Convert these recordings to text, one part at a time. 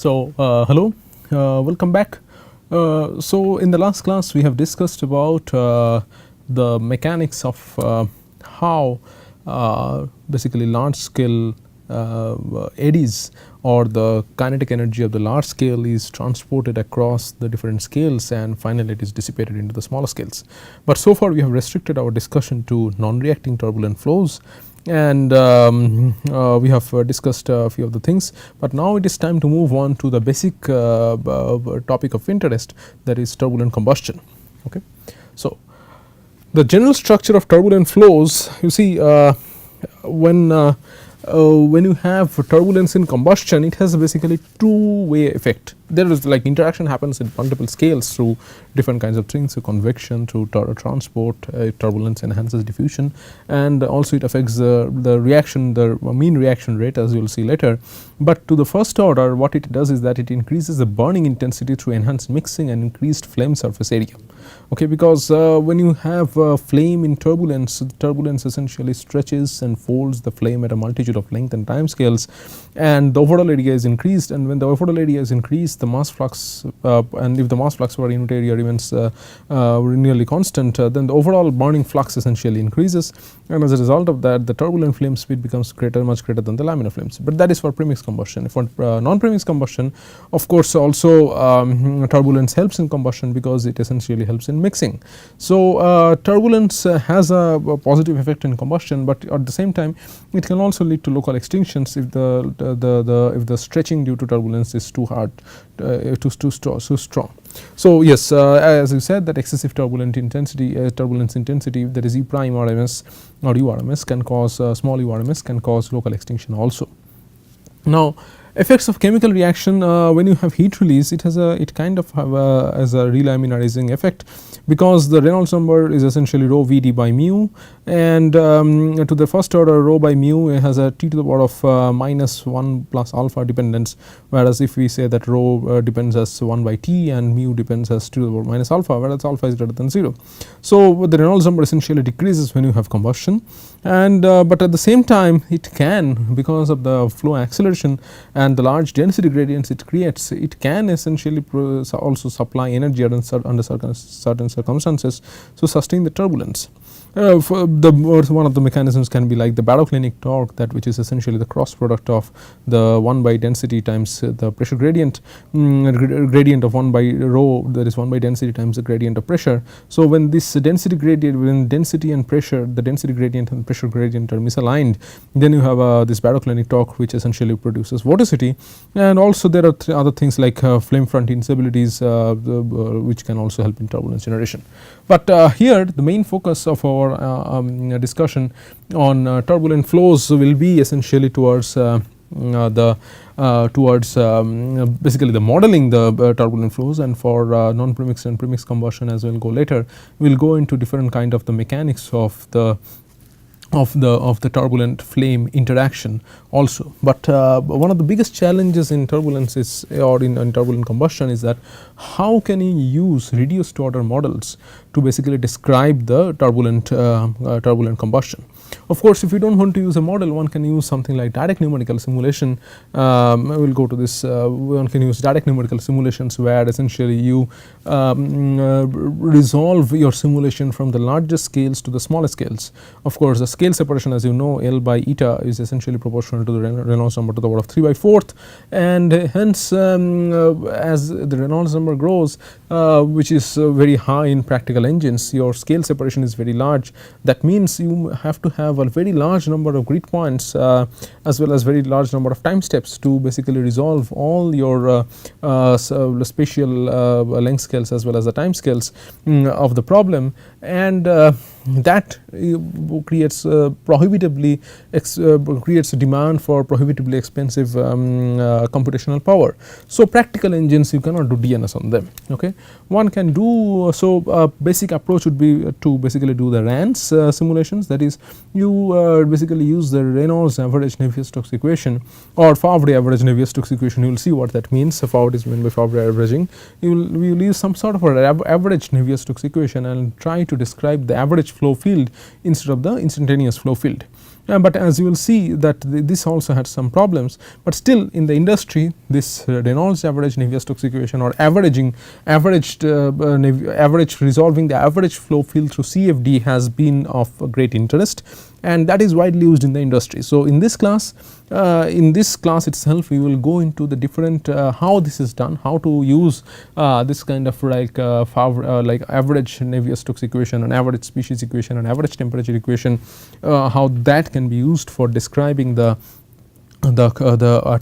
So, hello, welcome back. So, in the last class we have discussed about the mechanics of how basically large scale eddies or the kinetic energy of the large scale is transported across the different scales and finally it is dissipated into the smaller scales. But so far we have restricted our discussion to non-reacting turbulent flows, and we have discussed a few of the things, but now it is time to move on to the basic topic of interest, that is turbulent combustion. Okay. So, the general structure of turbulent flows, you see, when you have turbulence in combustion, it has basically two-way effect. There is like interaction happens in multiple scales through different kinds of things, through convection, through transport, turbulence enhances diffusion, and also it affects the reaction, the mean reaction rate, as you will see later. But to the first order, what it does is that it increases the burning intensity through enhanced mixing and increased flame surface area. Okay, because when you have flame in turbulence, the turbulence essentially stretches and folds the flame at a multitude of length and time scales, and the overall area is increased, and when the overall area is increased, the mass flux and if the mass flux per unit area remains nearly constant, then the overall burning flux essentially increases, and as a result of that the turbulent flame speed becomes much greater than the laminar flame speed. But that is for premix combustion. For non-premix combustion, of course, also turbulence helps in combustion because it essentially helps in mixing. So, turbulence has a positive effect in combustion, but at the same time it can also lead to local extinctions if the stretching due to turbulence is too hard, too strong. So, yes, as we said, that excessive turbulence intensity, that is E prime RMS or URMS, can cause small URMS can cause local extinction also. Now, effects of chemical reaction, when you have heat release, it kind of have as a relaminarizing effect, because the Reynolds number is essentially rho Vd by mu, and to the first order rho by mu has a t to the power of minus 1 plus alpha dependence, whereas if we say that rho depends as 1 by t and mu depends as 2 to the power minus alpha, whereas alpha is greater than 0. So, the Reynolds number essentially decreases when you have combustion, and but at the same time it can, because of the flow acceleration and the large density gradients it creates, it can essentially also supply energy under certain circumstances to sustain the turbulence. One of the mechanisms can be like the baroclinic torque, that which is essentially the cross product of the 1 by density times the pressure gradient, gradient of 1 by rho, that is 1 by density times the gradient of pressure. So, when this density gradient, when density and pressure, the density gradient and pressure gradient are misaligned, then you have this baroclinic torque which essentially produces vorticity, and also there are other things like flame front instabilities which can also help in turbulence generation. But here the main focus of our discussion on turbulent flows will be essentially towards basically the modeling the turbulent flows, and for non-premix and premix combustion, as we will go later, we will go into different kind of the mechanics of the turbulent flame interaction also. But one of the biggest challenges in turbulence is, or in turbulent combustion, is that how can you use reduced order models to basically describe the turbulent combustion. Of course, if you do not want to use a model, one can use something like direct numerical simulation. I will go to this. One can use direct numerical simulations, where essentially you resolve your simulation from the largest scales to the smallest scales. Of course, the scale separation, as you know, L by eta is essentially proportional to the Reynolds number to the power of 3 by 4th, and hence as the Reynolds number grows, which is very high in practical engines, your scale separation is very large. That means you have to have a very large number of grid points as well as very large number of time steps to basically resolve all your spatial length scales as well as the time scales of the problem, and that creates prohibitively creates a demand for prohibitively expensive computational power. So, practical engines you cannot do DNS on them. Okay, one can do so. Basic approach would be to basically do the RANS simulations, that is, you basically use the Reynolds averaged Navier-Stokes equation or Favre-averaged Navier-Stokes equation. You will see what that means. Favre is meant by Favre-averaging. You will use some sort of an average Navier-Stokes equation and try to describe the average flow field instead of the instantaneous flow field. But as you will see that this also had some problems, but still in the industry this Reynolds average Navier-Stokes equation, or averaging average resolving the average flow field through CFD has been of great interest, and that is widely used in the industry. So in this class itself we will go into the different how this is done, how to use this kind of like like average Navier-Stokes equation, an average species equation, an average temperature equation, how that can be used for describing the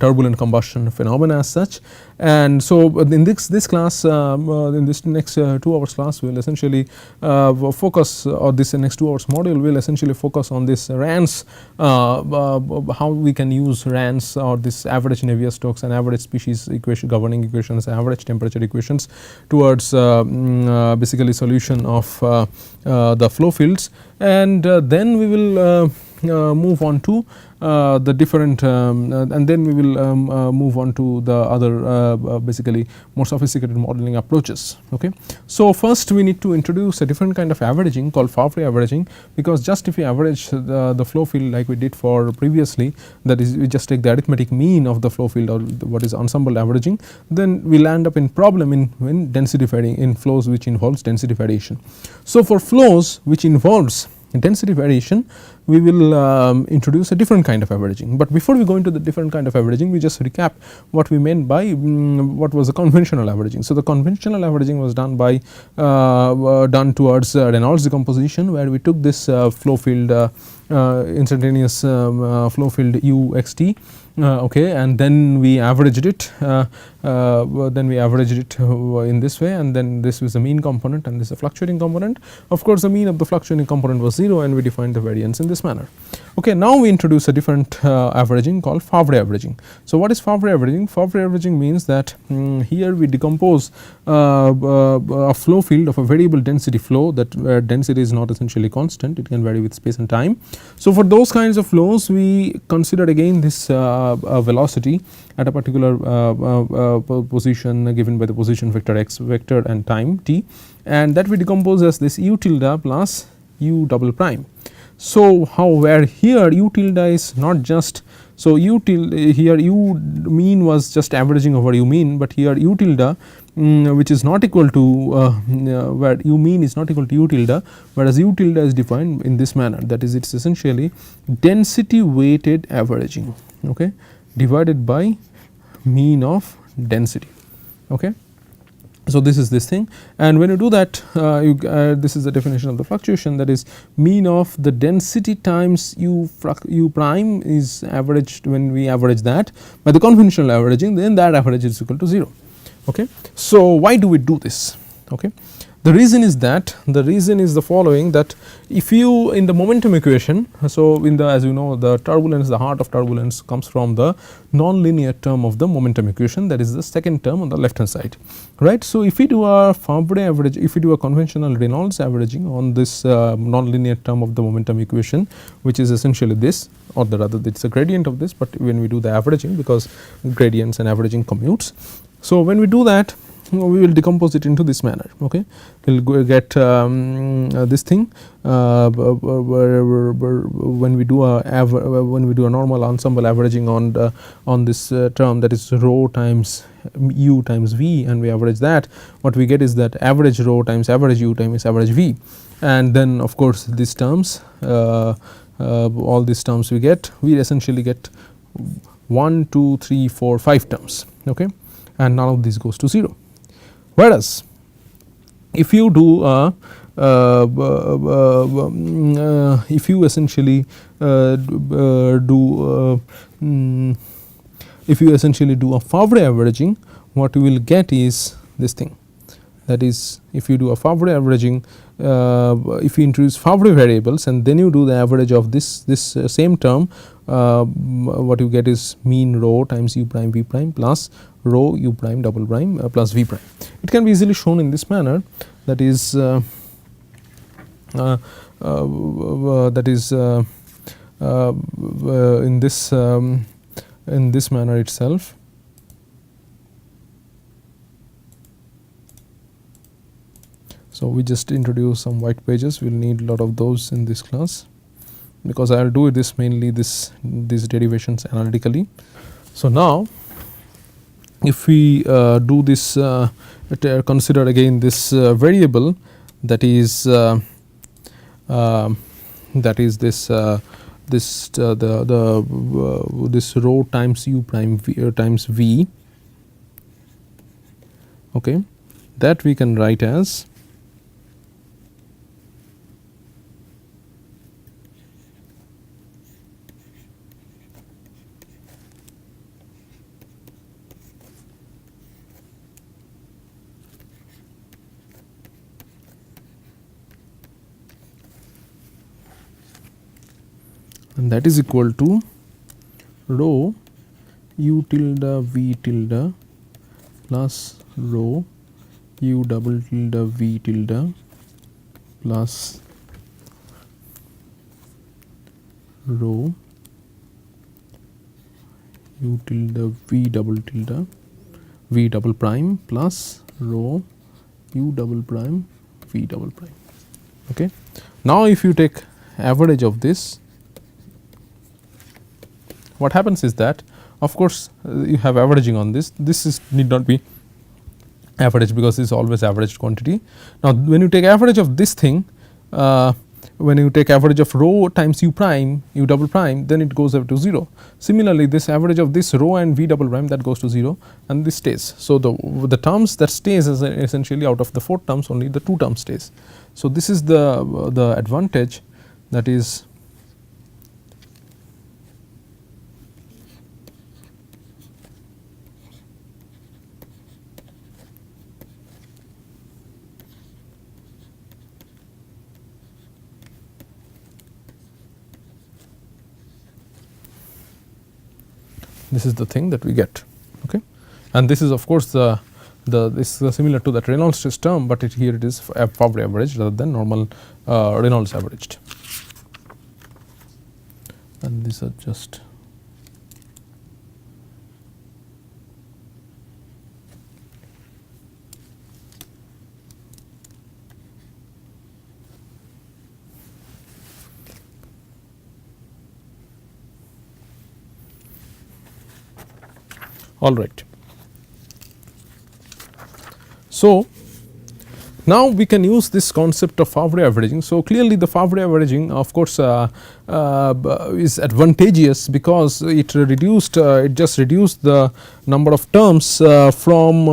turbulent combustion phenomena as such. And so in this class, in this next 2 hours class, we will essentially focus, or this next 2 hours module will essentially focus on this RANS, how we can use RANS, or this average Navier-Stokes and average species equation, governing equations, average temperature equations, towards basically solution of the flow fields. And then we will move on to the different and then we will move on to the other basically more sophisticated modeling approaches. Okay. So first we need to introduce a different kind of averaging called Favre-averaging, because just if we average the flow field like we did for previously, that is we just take the arithmetic mean of the flow field, or what is ensemble averaging, then we will end up in problem in density varying, in flows which involves density variation. So for flows which involves density variation, we will introduce a different kind of averaging. But before we go into the different kind of averaging, we just recap what we meant by what was the conventional averaging. So the conventional averaging was done by done towards Reynolds decomposition, where we took this flow field instantaneous flow field u x t, okay, and then we averaged it in this way, and then this was the mean component and this is a fluctuating component. Of course, the mean of the fluctuating component was 0, and we defined the variance in this manner. Okay, now we introduce a different averaging called Favre-averaging. So what is Favre-averaging? Favre-averaging means that here we decompose a flow field of a variable density flow, that where density is not essentially constant, it can vary with space and time. So for those kinds of flows, we consider again this velocity at a particular position given by the position vector x vector and time t, and that we decompose as this u tilde plus u double prime. So where here u tilde is not just, so u tilde here u mean was just averaging over u mean, but here u tilde which is not equal to where u mean is not equal to u tilde, whereas u tilde is defined in this manner, that is, it is essentially density weighted averaging, okay, divided by mean of density. Okay. So this is this thing, and when you do that, this is the definition of the fluctuation, that is mean of the density times u prime is averaged. When we average that by the conventional averaging, then that average is equal to 0. Okay. So why do we do this? Okay. The reason is the following, that if you in the momentum equation, so in the, as you know, the turbulence, the heart of turbulence comes from the nonlinear term of the momentum equation, that is the second term on the left hand side, right. So if we do a Favre average, if we do a conventional Reynolds averaging on this nonlinear term of the momentum equation, which is essentially this, or the rather it is a gradient of this, but when we do the averaging, because gradients and averaging commutes, so when we do that, we will decompose it into this manner. Okay, we will get this thing when we do a normal ensemble averaging on this term, that is rho times u times v, and we average that, what we get is that average rho times average u times average v, and then of course these terms, all these terms we essentially get 1, 2, 3, 4, 5 terms. Okay, and none of this goes to 0. Whereas if you do if you essentially do a Favre averaging, what you will get is this thing, that is, if you do a Favre averaging, if you introduce Favre variables and then you do the average of this same term, what you get is mean rho times u prime v prime plus rho u prime double prime plus v prime. It can be easily shown in this manner, that is in this manner itself. So we just introduce some white pages, we will need a lot of those in this class. because I will do this mainly these derivations analytically. So, now if we do this consider again this variable that is this rho times u prime v, times v, okay, that we can write as and that is equal to rho u tilde v tilde plus rho u double tilde v tilde plus rho u tilde v double prime plus rho u double prime v double prime. Okay. Now, if you take average of this, what happens is that of course, you have averaging on this is need not be average because this is always averaged quantity. Now, when you take average of this thing, when you take average of rho times u prime u double prime, then it goes up to 0. Similarly, this average of this rho and v double prime, that goes to 0 and this stays. So, the terms that stays is essentially out of the 4 terms only the 2 terms stays. So, this is the advantage, that is this is the thing that we get, okay. And this is of course this is similar to that Reynolds term, but here it is Favre averaged rather than normal Reynolds averaged, and these are just all right. So, now we can use this concept of Favre averaging. So, clearly the Favre averaging of course is advantageous because it just reduced the number of terms from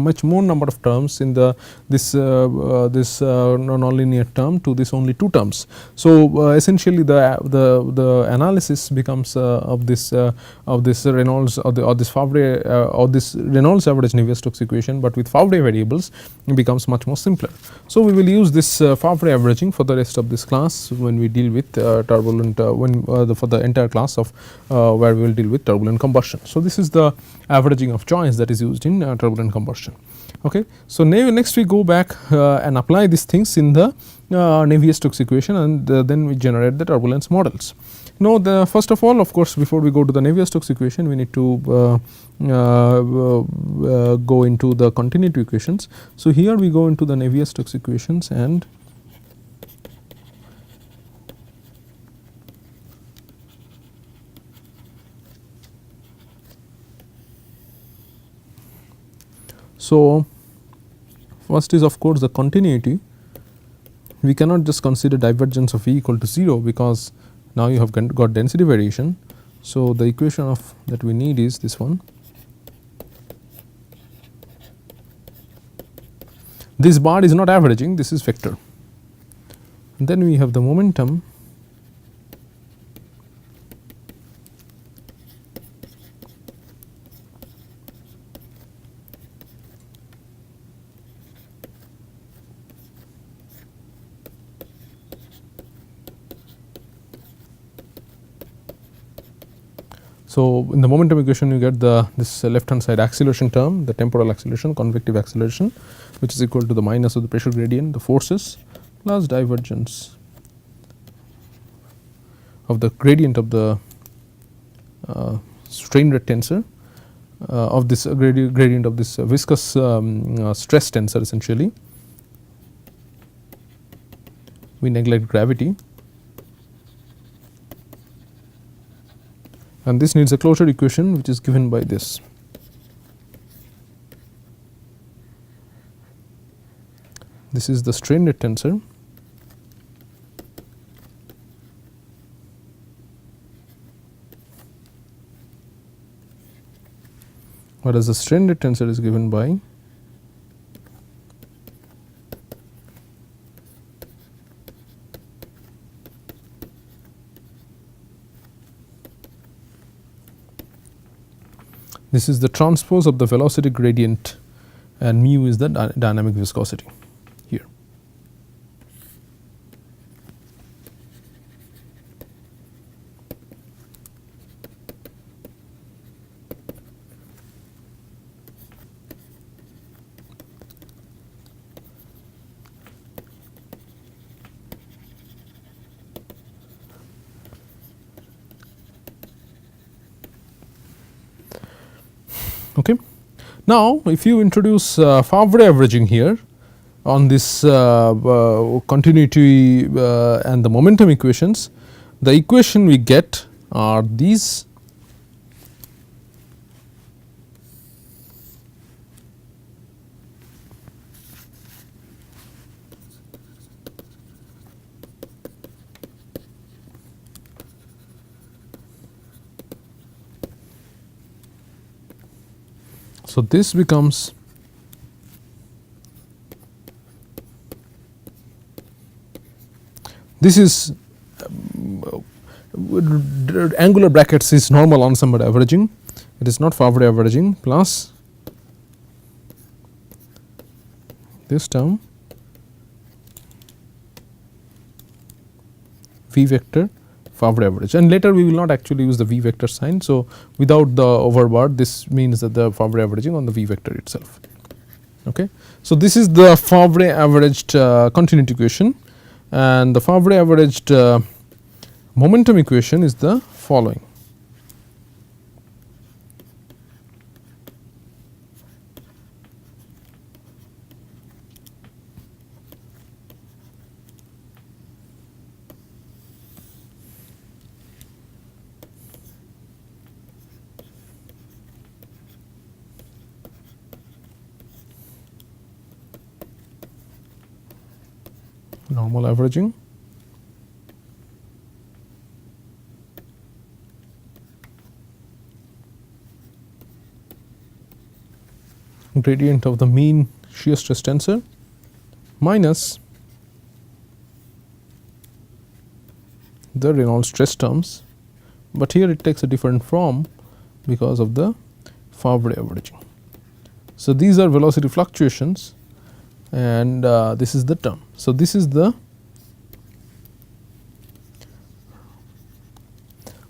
much more number of terms in this nonlinear term to this only 2 terms. So, essentially the analysis becomes of this Reynolds or this Favre or this Reynolds average Navier-Stokes equation, but with Favre variables it becomes much more simpler. So, we will use this Favre averaging for the rest of this class when we deal with turbulent for the entire class of where we will deal with turbulent combustion. So, this is the averaging of choice that is used in turbulent combustion. Okay. So, next we go back and apply these things in the Navier-Stokes equation, and then we generate the turbulence models. Now, first of all, of course, before we go to the Navier-Stokes equation, we need to go into the continuity equations. So, here we go into the Navier-Stokes equations, and so first is of course the continuity. We cannot just consider divergence of V equal to 0 because now you have got density variation. So, the equation of that we need is this one. This bar is not averaging, this is vector. And then we have the momentum . So, in the momentum equation you get this left hand side acceleration term, the temporal acceleration, convective acceleration, which is equal to the minus of the pressure gradient, the forces, plus divergence of the gradient of the strain rate tensor of this gradient of this viscous stress tensor essentially, we neglect gravity, and this needs a closure equation which is given by this. This is the strain rate tensor, whereas the strain rate tensor is given by this is the transpose of the velocity gradient, and mu is the dynamic viscosity here. Okay. Now, if you introduce Favre averaging here on this continuity and the momentum equations, the equation we get are these. So, this becomes this is angular brackets is normal ensemble averaging, it is not Favre averaging, plus this term V vector Favre average, and later we will not actually use the V vector sign. So, without the overbar, this means that the Favre averaging on the V vector itself. Okay. So, this is the Favre averaged continuity equation, and the Favre averaged momentum equation is the following. Normal averaging, gradient of the mean shear stress tensor minus the Reynolds stress terms, but here it takes a different form because of the Favre averaging. So, these are velocity fluctuations, and this is the term. So, this is the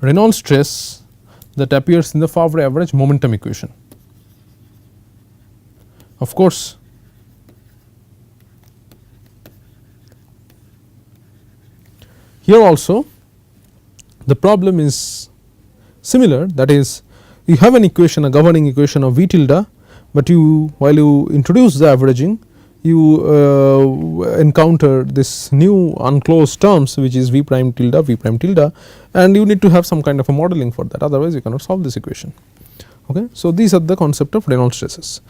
Reynolds stress that appears in the Favre average momentum equation. Of course, here also the problem is similar, that is, you have an equation, a governing equation of V tilde, but you while you introduce the averaging, you encounter this new unclosed terms which is V prime tilde, and you need to have some kind of a modeling for that, otherwise you cannot solve this equation. Okay. So, these are the concept of Reynolds stresses.